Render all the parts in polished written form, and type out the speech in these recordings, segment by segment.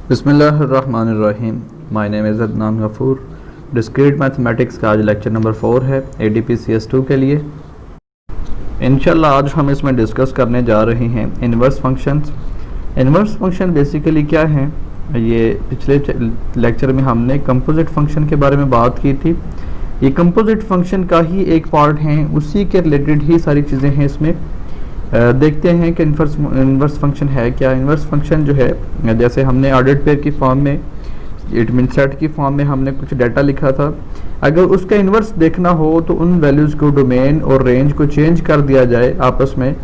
बिस्मिल्लाहिर्रहमानिर्रहीम। My name is Adnan Gafoor. Discrete mathematics का आज लेक्चर नंबर 4 है ADPCS2 के लिए। इंशाल्लाह आज हम इसमें डिस्कस करने जा रहे हैं inverse functions. Inverse function basically क्या है, ये पिछले लेक्चर में हमने कंपोजिट फंक्शन के बारे में बात की थी। ये कंपोजिट फंक्शन का ही एक पार्ट है, उसी के रिलेटेड ही सारी चीज़ें हैं इसमें। देखते हैं कि इन्वर्स फंक्शन है क्या। इन्वर्स फंक्शन जो है, जैसे हमने ऑर्डर्ड पेयर की फॉर्म में, इट मीन सेट की फॉर्म में हमने कुछ डाटा लिखा था। अगर उसका इन्वर्स देखना हो तो उन वैल्यूज़ को, डोमेन और रेंज को चेंज कर दिया जाए आपस में,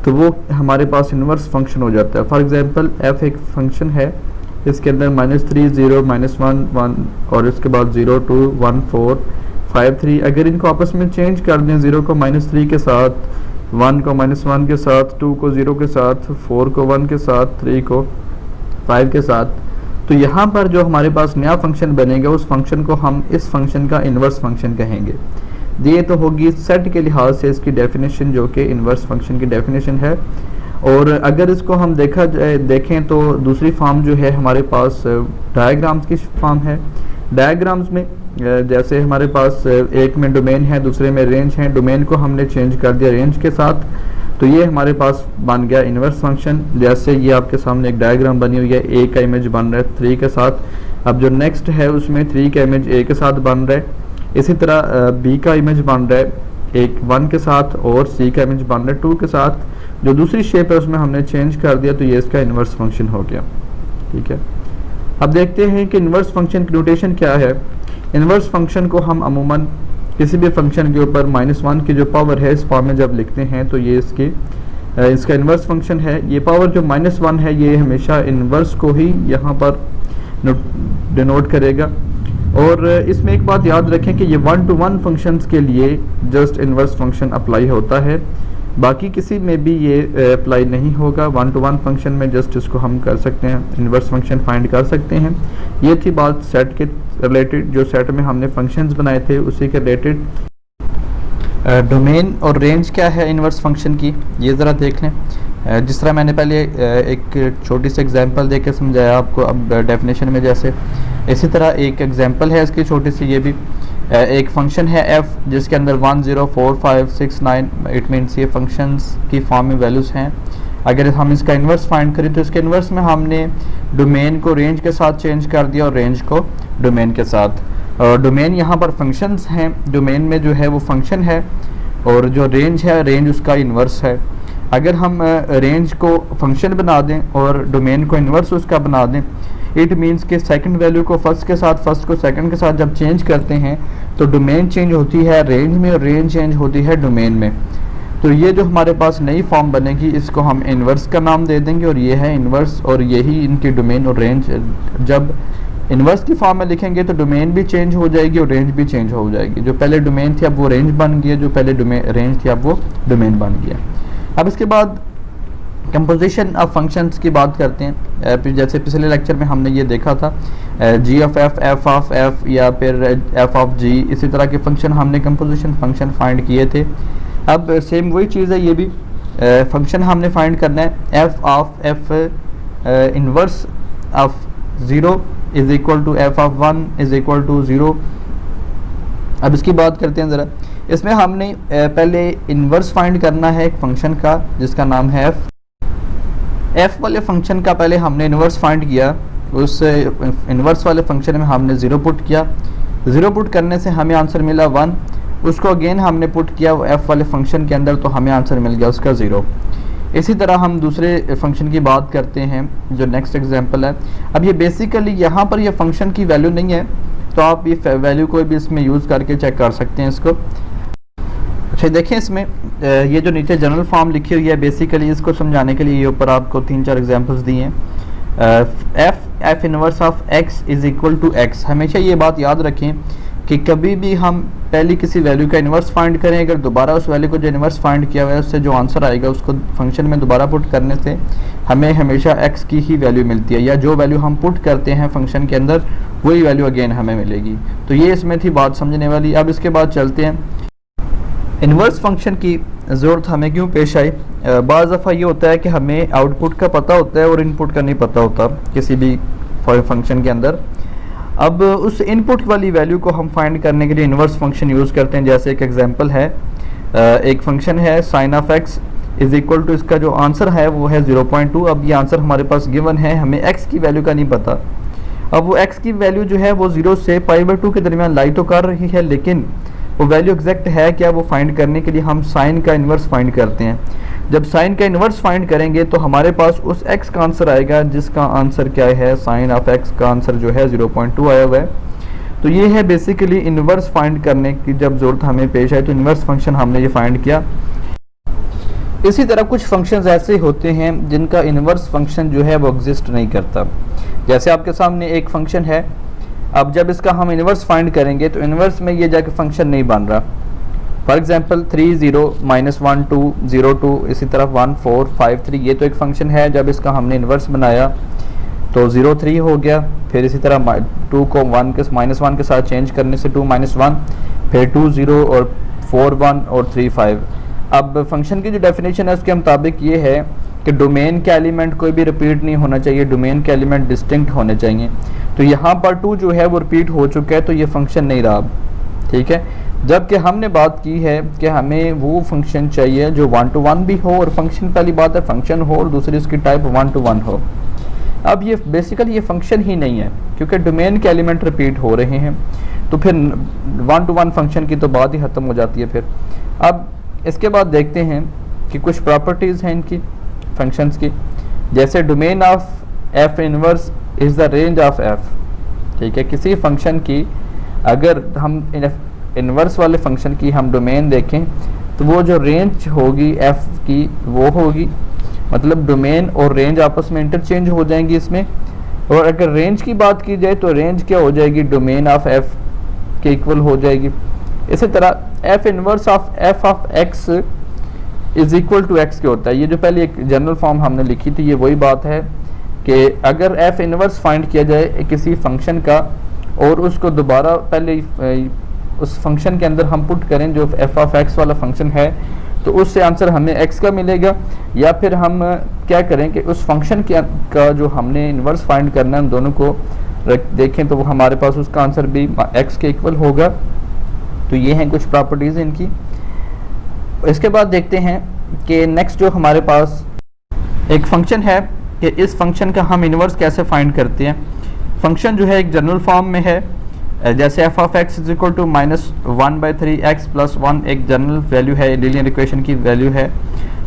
तो वो हमारे पास इन्वर्स फंक्शन हो जाता है। फॉर एग्जांपल f एक फंक्शन है, इसके अंदर -3 0 -1 1 और इसके बाद 0 2 1 4 5 3। अगर इनको आपस में चेंज कर दें, 0 को -3 के साथ, 1 को -1 के साथ, 2 को 0 के साथ, 4 को 1 के साथ, 3 को 5 के साथ, तो यहाँ पर जो हमारे पास नया फंक्शन बनेगा उस फंक्शन को हम इस फंक्शन का इन्वर्स फंक्शन कहेंगे। ये तो होगी सेट के लिहाज से इसकी डेफिनेशन, जो कि इन्वर्स फंक्शन की डेफिनेशन है। और अगर इसको हम देखें तो दूसरी फॉर्म जो है हमारे पास डायग्राम्स की फॉर्म है। डायग्राम्स में जैसे हमारे पास एक में डोमेन है, दूसरे में रेंज है। डोमेन को हमने चेंज कर दिया रेंज के साथ, तो ये हमारे पास बन गया इन्वर्स फंक्शन। जैसे ये आपके सामने एक डायग्राम बनी हुई है, ए का इमेज बन रहा है 3 के साथ। अब जो नेक्स्ट है उसमें 3 का इमेज ए के साथ बन रहा है। इसी तरह बी का इमेज बन रहा है एक 1 के साथ, और सी का इमेज बन रहा है 2 के साथ। जो दूसरी शेप है उसमें हमने चेंज कर दिया, तो ये इसका इन्वर्स फंक्शन हो गया। ठीक है, अब देखते हैं कि इन्वर्स फंक्शन की नोटेशन क्या है। इन्वर्स फंक्शन को हम अमूमन किसी भी फंक्शन के ऊपर -1 की जो पावर है इस फॉर्म में जब लिखते हैं तो ये इसका इन्वर्स फंक्शन है। ये पावर जो -1 है ये हमेशा इन्वर्स को ही यहाँ पर डिनोट करेगा। और इसमें एक बात याद रखें कि ये 1-to-1 फंक्शंस के लिए जस्ट इन्वर्स फंक्शन अप्लाई होता है, बाकी किसी में भी ये अप्लाई नहीं होगा। 1-to-1 फंक्शन में जस्ट इसको हम कर सकते हैं, इन्वर्स फंक्शन फाइंड कर सकते हैं। ये थी बात सेट के रिलेटेड, जो सेट में हमने फंक्शंस बनाए थे उसी के रिलेटेड। डोमेन और रेंज क्या है इन्वर्स फंक्शन की, ये ज़रा देख लें। जिस तरह मैंने पहले एक छोटी सी एग्जांपल देके समझाया आपको अब डेफिनेशन में, जैसे इसी तरह एक एग्जांपल है इसकी छोटी सी। ये भी एक फंक्शन है f जिसके अंदर 1 0 4 5 6 9, इट मीन्स ये फंक्शंस की फॉर्म में वैल्यूज़ हैं। अगर हम इसका इन्वर्स फाइंड करें तो इसके इन्वर्स में हमने डोमेन को रेंज के साथ चेंज कर दिया और रेंज को डोमेन के साथ। और डोमेन यहाँ पर फंक्शंस हैं, डोमेन में जो है वो फंक्शन है, और जो रेंज है रेंज उसका इन्वर्स है। अगर हम रेंज को फंक्शन बना दें और डोमेन को इन्वर्स उसका बना दें, इट मीन्स कि सेकंड वैल्यू को फर्स्ट के साथ, फर्स्ट को सेकंड के साथ जब चेंज करते हैं तो डोमेन चेंज होती है रेंज में और रेंज चेंज होती है डोमेन में। तो ये जो हमारे पास नई फॉर्म बनेगी इसको हम इन्वर्स का नाम दे देंगे, और ये है इन्वर्स, और यही इनकी डोमेन और रेंज। जब इन्वर्स की फॉर्म में लिखेंगे तो डोमेन भी चेंज हो जाएगी और रेंज भी चेंज हो जाएगी। जो पहले डोमेन थी अब वो रेंज बन गई है, जो पहले रेंज थी अब वो डोमेन बन गया। अब इसके बाद कंपोजिशन ऑफ फंक्शंस की बात करते हैं। जैसे पिछले लेक्चर में हमने ये देखा था g of f, f of f या फिर f ऑफ g, इसी तरह के फंक्शन हमने कंपोजिशन फंक्शन फाइंड किए थे। अब सेम वही चीज़ है, ये भी फंक्शन हमने फाइंड करना है। f of f inverse of 0 is equal to f of 1 is equal to 0। अब इसकी बात करते हैं ज़रा। इसमें हमने पहले इन्वर्स फाइंड करना है एक फंक्शन का जिसका नाम है f वाले फंक्शन का पहले हमने इन्वर्स फाइंड किया। उस इन्वर्स वाले फंक्शन में हमने 0 पुट किया। 0 पुट करने से हमें आंसर मिला 1। उसको अगेन हमने पुट किया f वाले फंक्शन के अंदर, तो हमें आंसर मिल गया उसका 0। इसी तरह हम दूसरे फंक्शन की बात करते हैं जो नेक्स्ट एग्जांपल है। अब ये बेसिकली यहाँ पर ये फंक्शन की वैल्यू नहीं है, तो आप ये वैल्यू कोई भी इसमें यूज़ करके चेक कर सकते हैं इसको। अच्छा देखें, इसमें ये जो नीचे जनरल फॉर्म लिखी हुई है, बेसिकली इसको समझाने के लिए ये ऊपर आपको 3-4 एग्जांपल्स दिए हैं। f inverse of x is equal to x। हमेशा ये बात याद रखें कि कभी भी हम पहले किसी वैल्यू का इन्वर्स फाइंड करें, अगर दोबारा उस वैल्यू को जो इन्वर्स फाइंड किया हुआ है उससे जो आंसर आएगा उसको फंक्शन में दोबारा पुट करने से हमें हमेशा x की ही वैल्यू मिलती है, या जो वैल्यू हम पुट करते हैं फंक्शन के अंदर वही वैल्यू अगेन हमें मिलेगी। तो ये इसमें थी बात समझने वाली। अब इसके बाद चलते हैं इन्वर्स फंक्शन की ज़रूरत हमें क्यों पेश आई। बाज़ दफ़ा ये होता है कि हमें आउटपुट का पता होता है और इनपुट का नहीं पता होता किसी भी फंक्शन के अंदर। अब उस इनपुट वाली वैल्यू को हम फाइंड करने के लिए इन्वर्स फंक्शन यूज़ करते हैं। जैसे एक एग्जांपल है, एक फंक्शन है sin of x is equal to, इसका जो आंसर है वो है 0.2। अब ये आंसर हमारे पास गिवन है, हमें x की वैल्यू का नहीं पता। अब वो x की वैल्यू जो है वो 0 से π/2 के दरमियान लाई तो कर रही है, लेकिन वो वैल्यू एग्जैक्ट है क्या, वो फाइंड करने के लिए हम साइन का इन्वर्स फाइंड करते हैं। जब साइन का इन्वर्स फाइंड करेंगे तो हमारे पास उस x का आंसर आएगा जिसका आंसर क्या है, साइन ऑफ x का आंसर जो है 0.2 आया हुआ है। तो ये है बेसिकली इन्वर्स फाइंड करने की जब ज़रूरत हमें पेश आए तो इन्वर्स फंक्शन हमने ये फाइंड किया। इसी तरह कुछ फंक्शंस ऐसे होते हैं जिनका इन्वर्स फंक्शन जो है वो एग्जिस्ट नहीं करता। जैसे आपके सामने एक फंक्शन है, अब जब इसका हम इन्वर्स फाइंड करेंगे तो इन्वर्स में ये जाके फंक्शन नहीं बन रहा। फॉर एग्जांपल 3 0 -1 2 0 2, इसी तरह 1 4 5 3, ये तो एक फंक्शन है। जब इसका हमने इन्वर्स बनाया तो 0 3 हो गया, फिर इसी तरह 2 को -1 के साथ चेंज करने से 2 -1, फिर 2 0 और 4 1 और 3 5। अब फंक्शन की जो डेफिनेशन है उसके मुताबिक ये है कि डोमेन के एलिमेंट कोई भी रिपीट नहीं होना चाहिए, डोमेन के एलिमेंट डिस्टिंक्ट होने चाहिए। तो यहाँ पर 2 जो है वो रिपीट हो चुका है, तो ये फंक्शन नहीं रहा, ठीक है। जबकि हमने बात की है कि हमें वो फंक्शन चाहिए जो 1 to 1 भी हो, और फंक्शन पहली बात है फंक्शन हो और दूसरी उसकी टाइप 1 to 1 हो। अब ये बेसिकली ये फंक्शन ही नहीं है क्योंकि डोमेन के एलिमेंट रिपीट हो रहे हैं, तो फिर 1 to 1 फंक्शन की तो बात ही ख़त्म हो जाती है फिर। अब इसके बाद देखते हैं कि कुछ प्रॉपर्टीज़ हैं इनकी फंक्शंस की। जैसे domain of F inverse is the range of F, ठीक है। किसी फंक्शन की अगर हम इनवर्स वाले फंक्शन की हम डोमेन देखें तो वो जो रेंज होगी एफ की वो होगी, मतलब डोमेन और रेंज आपस में इंटरचेंज हो जाएंगी इसमें। और अगर रेंज की बात की जाए तो रेंज क्या हो जाएगी, डोमेन ऑफ एफ के इक्वल हो जाएगी। इसी तरह F inverse of F of X is equal to X के होता है। ये जो पहले एक जनरल फॉर्म हमने लिखी थी, ये वही बात है कि अगर एफ इनवर्स फाइंड किया जाए किसी फंक्शन का और उसको दोबारा पहले उस फंक्शन के अंदर हम पुट करें जो एफ ऑफ एक्स वाला फंक्शन है, तो उससे आंसर हमें एक्स का मिलेगा। या फिर हम क्या करें कि उस फंक्शन का जो हमने इनवर्स फाइंड करना है, उन दोनों को देखें तो वो हमारे पास उसका आंसर भी एक्स के इक्वल होगा। तो ये हैं कुछ प्रॉपर्टीज़ इनकी। इसके बाद देखते हैं कि नेक्स्ट जो हमारे पास एक फंक्शन है कि इस फंक्शन का हम इन्वर्स कैसे फाइंड करते हैं। फंक्शन जो है एक जनरल फॉर्म में है, जैसे F of X is equal to -1/3x + 1 एक जनरल वैल्यू है, लीनियर इक्वेशन की वैल्यू है।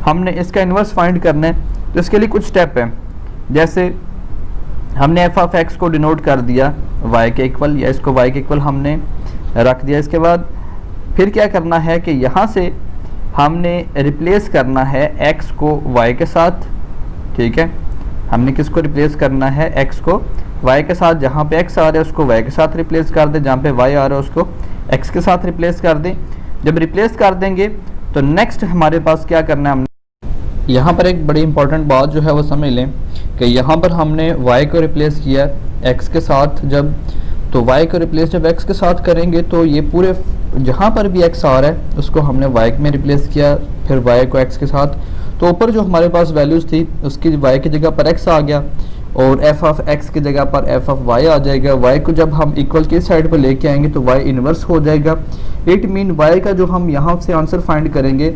हमने इसका इन्वर्स फाइंड करना है तो इसके लिए कुछ स्टेप हैं। जैसे हमने एफ ऑफ एक्स को डिनोट कर दिया y के इक्वल, या इसको y के इक्वल हमने रख दिया। इसके बाद फिर क्या करना है कि यहाँ से हमने रिप्लेस करना है x को y के साथ, ठीक है। हमने किसको रिप्लेस करना है, x को y के साथ। जहाँ पे x आ रहा है उसको y के साथ रिप्लेस कर दें, जहाँ पे y आ रहा है उसको x के साथ रिप्लेस कर दें। जब रिप्लेस कर देंगे तो नेक्स्ट हमारे पास क्या करना है, हमने यहाँ पर एक बड़ी इंपॉर्टेंट बात जो है वो समझ लें कि यहाँ पर हमने y को रिप्लेस किया x के साथ। जब तो y को रिप्लेस जब x के साथ करेंगे तो ये पूरे जहाँ पर भी x आ रहा है उसको हमने y में रिप्लेस किया, फिर y को x के साथ। तो ऊपर जो हमारे पास वैल्यूज़ थी उसकी y की जगह पर x आ गया और f ऑफ x की जगह पर f ऑफ y आ जाएगा। y को जब हम इक्वल की साइड पर लेके आएंगे तो y इन्वर्स हो जाएगा। इट मीन y का जो हम यहाँ से आंसर फाइंड करेंगे,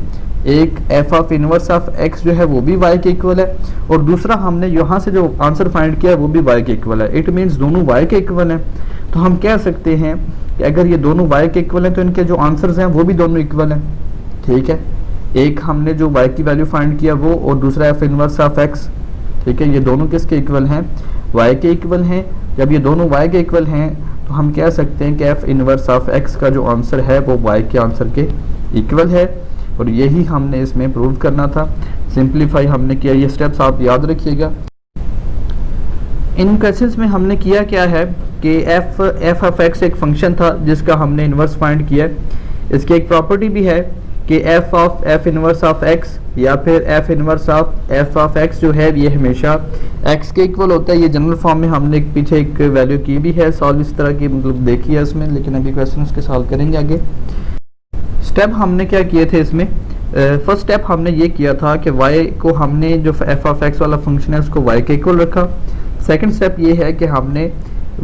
एक f of inverse of x जो है वो भी y के इक्वल है, और दूसरा हमने यहाँ से जो आंसर फाइंड किया है वो भी y के इक्वल है। इट मीन्स दोनों y के इक्वल हैं। तो हम कह सकते हैं कि अगर ये दोनों y के इक्वल हैं तो इनके जो आंसर्स हैं वो भी दोनों इक्वल हैं, ठीक है। एक हमने जो y की वैल्यू फाइंड किया वो, और दूसरा f इन्वर्स ऑफ x, ठीक है। ये दोनों किसके इक्वल हैं, y के इक्वल हैं। जब ये दोनों y के इक्वल हैं तो हम कह सकते हैं कि f इन्वर्स ऑफ x का जो आंसर है वो y के आंसर के इक्वल है, और यही हमने इसमें प्रूव करना था। सिंप्लीफाई हमने किया, ये स्टेप्स आप याद रखिएगा। इन केसेस में हमने किया क्या है कि f ऑफ x एक फंक्शन था जिसका हमने इन्वर्स फाइंड किया। इसकी एक प्रॉपर्टी भी है कि f इन्वर्स ऑफ x या फिर f inverse of f of x जो है ये हमेशा x के इक्वल होता है। ये जनरल फॉर्म में हमने पीछे एक वैल्यू की भी है सॉल्व, इस तरह की मतलब देखी है इसमें, लेकिन अभी क्वेश्चन के सॉल्व करेंगे आगे। स्टेप हमने क्या किए थे इसमें, फर्स्ट स्टेप हमने ये किया था कि y को हमने जो f ऑफ x वाला फंक्शन है उसको y के इक्वल रखा। सेकंड स्टेप ये है कि हमने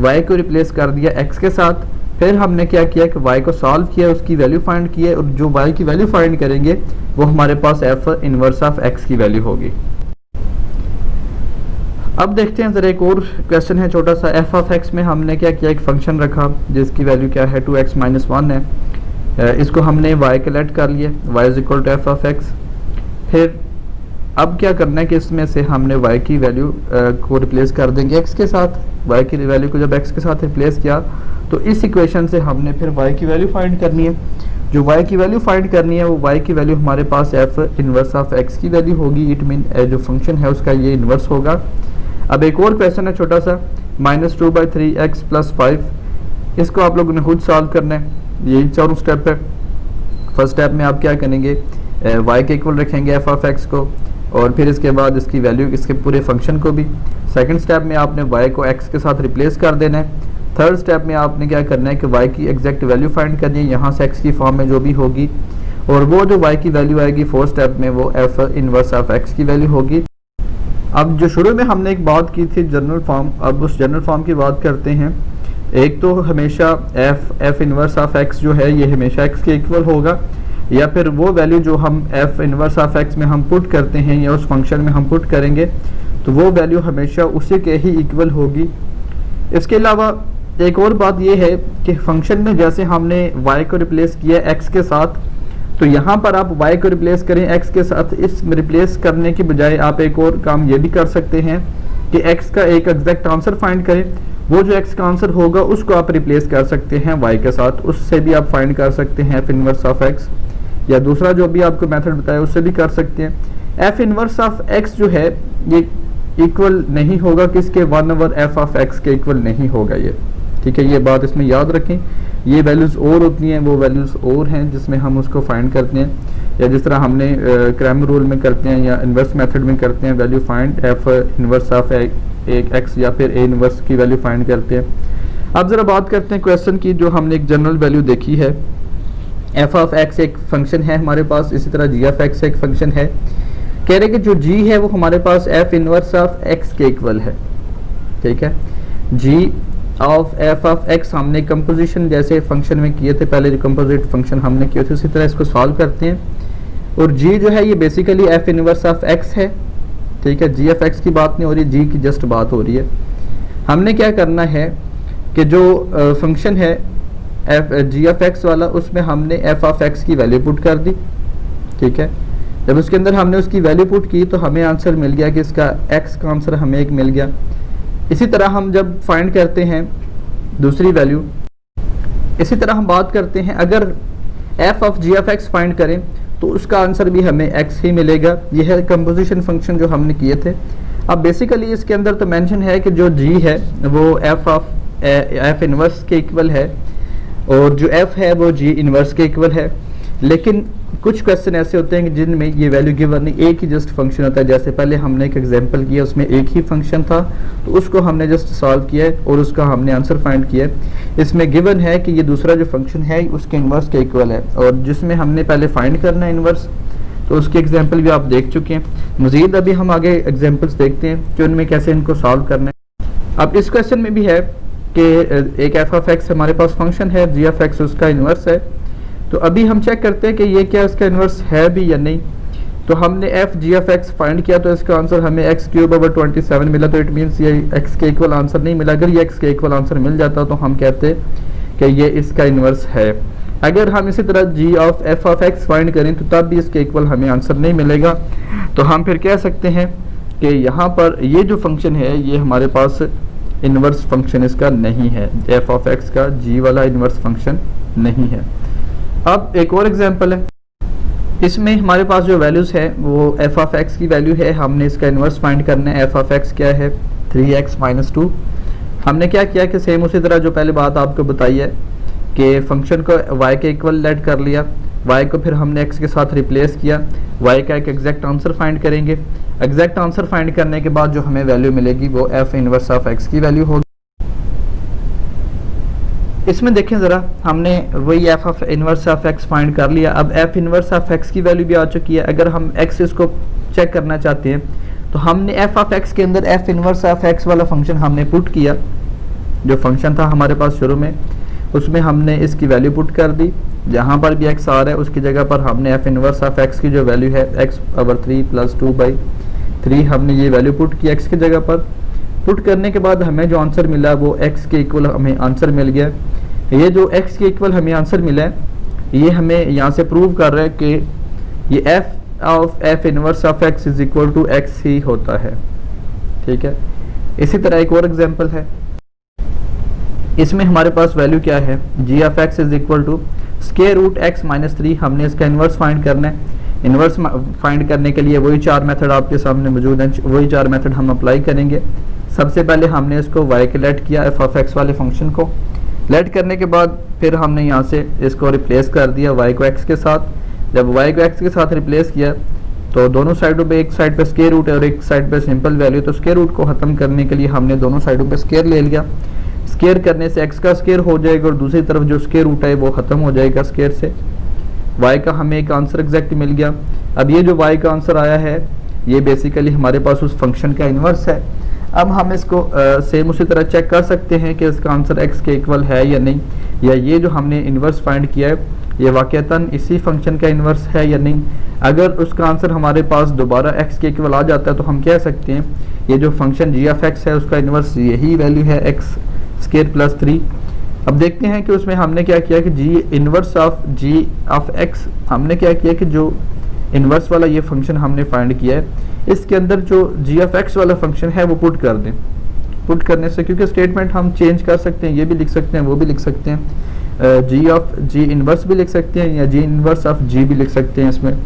y को रिप्लेस कर दिया x के साथ, फिर हमने क्या किया कि y को सॉल्व किया, उसकी वैल्यू फाइंड किया, और जो y की वैल्यू फाइंड करेंगे वो हमारे पास f इनवर्स ऑफ x की वैल्यू होगी। अब देखते हैं ज़रा एक और क्वेश्चन है छोटा सा। f ऑफ x में हमने क्या किया, एक फंक्शन रखा जिसकी वैल्यू क्या है 2x - 1 है। इसको हमने y के लेट कर लिया, y is equal to f of x। फिर अब क्या करना है कि इसमें से हमने y की वैल्यू को रिप्लेस कर देंगे x के साथ। y की वैल्यू को जब x के साथ रिप्लेस किया तो इस इक्वेशन से हमने फिर y की वैल्यू फाइंड करनी है। जो y की वैल्यू फाइंड करनी है वो y की वैल्यू हमारे पास f इनवर्स ऑफ x की वैल्यू होगी। इट मीन जो फंक्शन है उसका ये इनवर्स होगा। अब एक और क्वेश्चन है छोटा सा, -2/3x + 5। इसको आप लोगों ने खुद सॉल्व करना है, यही चारों स्टेप है। फर्स्ट स्टेप में आप क्या करेंगे, y के इक्वल रखेंगे f ऑफ x को, और फिर इसके बाद इसकी वैल्यू इसके पूरे फंक्शन को भी। सेकंड स्टेप में आपने y को x के साथ रिप्लेस कर देना है। थर्ड स्टेप में आपने क्या करना है कि y की एग्जैक्ट वैल्यू फाइंड करनी है, यहाँ से x की फॉर्म में जो भी होगी, और वो जो y की वैल्यू आएगी फोर्थ स्टेप में वो f इनवर्स ऑफ x की वैल्यू होगी। अब जो शुरू में हमने एक बात की थी जनरल फॉर्म, अब उस जनरल फॉर्म की बात करते हैं। एक तो हमेशा f इनवर्स ऑफ x जो है ये हमेशा x के इक्वल होगा, या फिर वो वैल्यू जो हम f इनवर्स ऑफ x में हम पुट करते हैं या उस फंक्शन में हम पुट करेंगे तो वो वैल्यू हमेशा उसी के ही इक्वल होगी। इसके अलावा एक और बात ये है कि फंक्शन में जैसे हमने y को रिप्लेस किया x के साथ, तो यहाँ पर आप y को रिप्लेस करें x के साथ। इस रिप्लेस करने की बजाय आप एक और काम ये भी कर सकते हैं कि x का एक एग्जैक्ट आंसर फाइंड करें। वो जो x का आंसर होगा उसको आप रिप्लेस कर सकते हैं y के साथ, उससे भी आप फाइंड कर सकते हैं f इनवर्स ऑफ x, या दूसरा जो भी आपको मेथड बताया उससे भी कर सकते हैं। f इनवर्स ऑफ x जो है ये इक्वल नहीं होगा किसके, 1/f ऑफ x के इक्वल नहीं होगा ये, ठीक है। ये बात इसमें याद रखें। ये वैल्यूज़ और होती हैं, वो वैल्यूज़ और हैं जिसमें हम उसको फाइंड करते हैं, या जिस तरह हमने क्रैमर रूल में करते हैं या इन्वर्स मेथड में करते हैं, value find f inverse of x या फिर a इनवर्स की वैल्यू फाइंड करते हैं। अब ज़रा बात करते हैं क्वेश्चन की, जो हमने एक जनरल वैल्यू देखी है। f ऑफ x एक फंक्शन है हमारे पास, इसी तरह g ऑफ x एक फंक्शन है। कह रहे कि जो g है वो हमारे पास f इनवर्स ऑफ x के इक्वल है, ठीक है। g of f of x हमने कंपोजिशन जैसे फंक्शन में किए थे पहले, जो कंपोजिट फंक्शन हमने किए थे उसी तरह इसको सॉल्व करते हैं। और g जो है ये basically f inverse of x है, ठीक है। g ऑफ x की बात नहीं हो रही, g की जस्ट बात हो रही है। हमने क्या करना है कि जो फंक्शन है g ऑफ x वाला, उसमें हमने f ऑफ x की वैल्यू पुट कर दी, ठीक है। जब उसके अंदर हमने उसकी वैल्यू पुट की तो हमें आंसर मिल गया कि इसका x का आंसर हमें एक मिल गया। इसी तरह हम जब फाइंड करते हैं दूसरी वैल्यू, इसी तरह हम बात करते हैं अगर f of g of x find करें तो उसका आंसर भी हमें x ही मिलेगा। यह है कंपोजिशन फंक्शन जो हमने किए थे। अब बेसिकली इसके अंदर तो मेंशन है कि जो g है वो f इनवर्स के इक्वल है, और जो f है वो g इनवर्स के इक्वल है। लेकिन कुछ क्वेश्चन ऐसे होते हैं कि जिनमें ये वैल्यू गिवन नहीं, एक ही जस्ट फंक्शन होता है। जैसे पहले हमने एक एग्जांपल किया, उसमें एक ही फंक्शन था तो उसको हमने जस्ट सॉल्व किया है और उसका हमने आंसर फाइंड किया है। इसमें गिवन है कि ये दूसरा जो फंक्शन है उसके इन्वर्स के इक्वल है, और जिसमें हमने पहले फाइंड करना है इन्वर्स, तो उसके एग्जाम्पल भी आप देख चुके हैं। मज़ीद अभी हम आगे एग्जाम्पल्स देखते हैं कि उनमें कैसे इनको सॉल्व करना है। अब इस क्वेश्चन में भी है कि एक f ऑफ x हमारे पास फंक्शन है, g ऑफ x उसका इन्वर्स है। तो अभी हम चेक करते हैं कि ये क्या इसका इन्वर्स है भी या नहीं। तो हमने f g of x find किया तो इसका आंसर हमें x³/27 मिला, तो इट मीन्स ये x के इक्वल आंसर नहीं मिला। अगर ये x के इक्वल आंसर मिल जाता तो हम कहते कि ये इसका इन्वर्स है। अगर हम इसी तरह g of f of x find करें तो तब भी इसके इक्वल हमें आंसर नहीं मिलेगा। तो हम फिर कह सकते हैं कि यहाँ पर ये जो फंक्शन है ये हमारे पास इन्वर्स फंक्शन इसका नहीं है, f ऑफ x का g वाला इन्वर्स फंक्शन नहीं है। अब एक और एग्जांपल है, इसमें हमारे पास जो वैल्यूज़ है वो f ऑफ x की वैल्यू है, हमने इसका इन्वर्स फाइंड करना है। f ऑफ x क्या है 3x - 2। हमने क्या किया कि सेम उसी तरह जो पहले बात आपको बताई है कि फंक्शन को y के इक्वल लेट कर लिया, y को फिर हमने x के साथ रिप्लेस किया, y का एक एग्जैक्ट आंसर फाइंड करेंगे। एग्जैक्ट आंसर फाइंड करने के बाद जो हमें वैल्यू मिलेगी वो f इनवर्स ऑफ x की वैल्यू होगी। इसमें देखें ज़रा, हमने वही f of inverse of x find कर लिया। अब f इनवर्स ऑफ x की वैल्यू भी आ चुकी है। अगर हम x इसको चेक करना चाहते हैं तो हमने एफ ऑफ एक्स के अंदर एफ इनवर्स ऑफ एक्स वाला फंक्शन हमने पुट किया, जो फंक्शन था हमारे पास शुरू में, उसमें हमने इसकी वैल्यू पुट कर दी। जहाँ पर भी एक्स आ रहा है उसकी जगह पर हमने एफ इनवर्स ऑफ एक्स की जो वैल्यू है एक्स पावर 3 + 2/3 हमने ये वैल्यू पुट की एक्स की जगह पर। पुट करने के बाद हमें जो आंसर मिला वो एक्स के इक्वल हमें आंसर मिल गया। ये जो एक्स के इक्वल हमें आंसर मिला है ये हमें यहाँ से प्रूव कर रहा है कि ये F of F inverse of X is equal to X ही होता है। ठीक है, इसी तरह एक और एग्जांपल है, इसमें हमारे पास वैल्यू क्या है, G of X is equal to square root X minus 3। हमने इसका इन्वर्स फाइंड करना है। इन्वर्स फाइंड करने के लिए वही 4 मेथड आपके सामने मौजूद हैं, वही 4 मेथड हम अप्लाई करेंगे। सबसे पहले हमने इसको y के लेट किया, एफ ऑफ एक्स वाले फंक्शन को लेट करने के बाद फिर हमने यहाँ से इसको रिप्लेस कर दिया y को x के साथ। जब y को x के साथ रिप्लेस किया तो दोनों साइडों पे, एक साइड पे स्क्वायर रूट है और एक साइड पे सिंपल वैल्यू, तो स्क्वायर रूट को ख़त्म करने के लिए हमने दोनों साइडों पे स्क्वायर ले लिया। स्क्वायर करने से x का स्क्वायर हो जाएगा और दूसरी तरफ जो स्क्वायर रूट है वो ख़त्म हो जाएगा स्क्वायर से। y का हमें एक आंसर एग्जैक्ट मिल गया। अब ये जो y का आंसर आया है ये बेसिकली हमारे पास उस फंक्शन का इन्वर्स है। अब हम इसको सेम उसी तरह चेक कर सकते हैं कि इसका आंसर x के इक्वल है या नहीं, या ये जो हमने इन्वर्स फाइंड किया है ये वाकईतन इसी फंक्शन का इन्वर्स है या नहीं। अगर उसका आंसर हमारे पास दोबारा x के इक्वल आ जाता है तो हम कह सकते हैं ये जो फंक्शन g ऑफ x है उसका इन्वर्स यही वैल्यू है x स्क्वायर प्लस 3। अब देखते हैं कि उसमें हमने क्या किया कि g inverse of g of x, हमने क्या किया कि जो इन्वर्स वाला ये फंक्शन हमने फाइंड किया है इसके अंदर जो g ऑफ x वाला फंक्शन है वो पुट कर दें। पुट करने से, क्योंकि स्टेटमेंट हम चेंज कर सकते हैं, ये भी लिख सकते हैं वो भी लिख सकते हैं, g ऑफ g इन्वर्स भी लिख सकते हैं या g इन्वर्स ऑफ g भी लिख सकते हैं। इसमें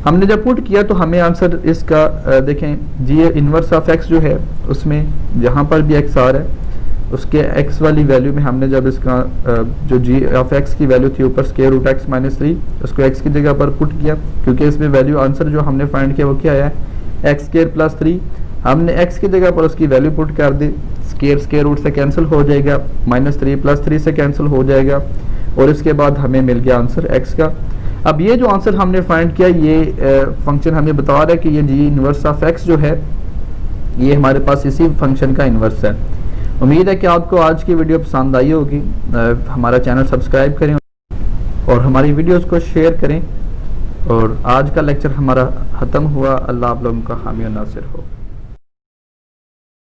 हमने जब पुट किया तो हमें आंसर इसका देखें, g इन्वर्स ऑफ x जो है उसमें जहाँ पर भी x आ रहा है उसके x वाली वैल्यू में हमने जब इसका जो g ऑफ x की वैल्यू थी ऊपर स्क्वायर रूट x माइनस 3 उसको x की जगह पर पुट किया, क्योंकि इसमें वैल्यू आंसर जो हमने फाइंड किया वो क्या आया है एक्स स्क्वायर प्लस 3। हमने x की जगह पर उसकी वैल्यू पुट कर दी, स्क्वायर रूट से कैंसिल हो जाएगा, -3 + 3 से कैंसिल हो जाएगा और इसके बाद हमें मिल गया आंसर x का। अब ये जो आंसर हमने फाइंड किया ये फंक्शन हमें बता रहा है कि ये जी इन्वर्स ऑफ x जो है ये हमारे पास इसी फंक्शन का इन्वर्स है। उम्मीद है कि आपको आज की वीडियो पसंद आई होगी। हमारा चैनल सब्सक्राइब करें और हमारी वीडियोस को शेयर करें। और आज का लेक्चर हमारा ख़त्म हुआ। अल्लाह आप लोगों का हामी और नासिर हो।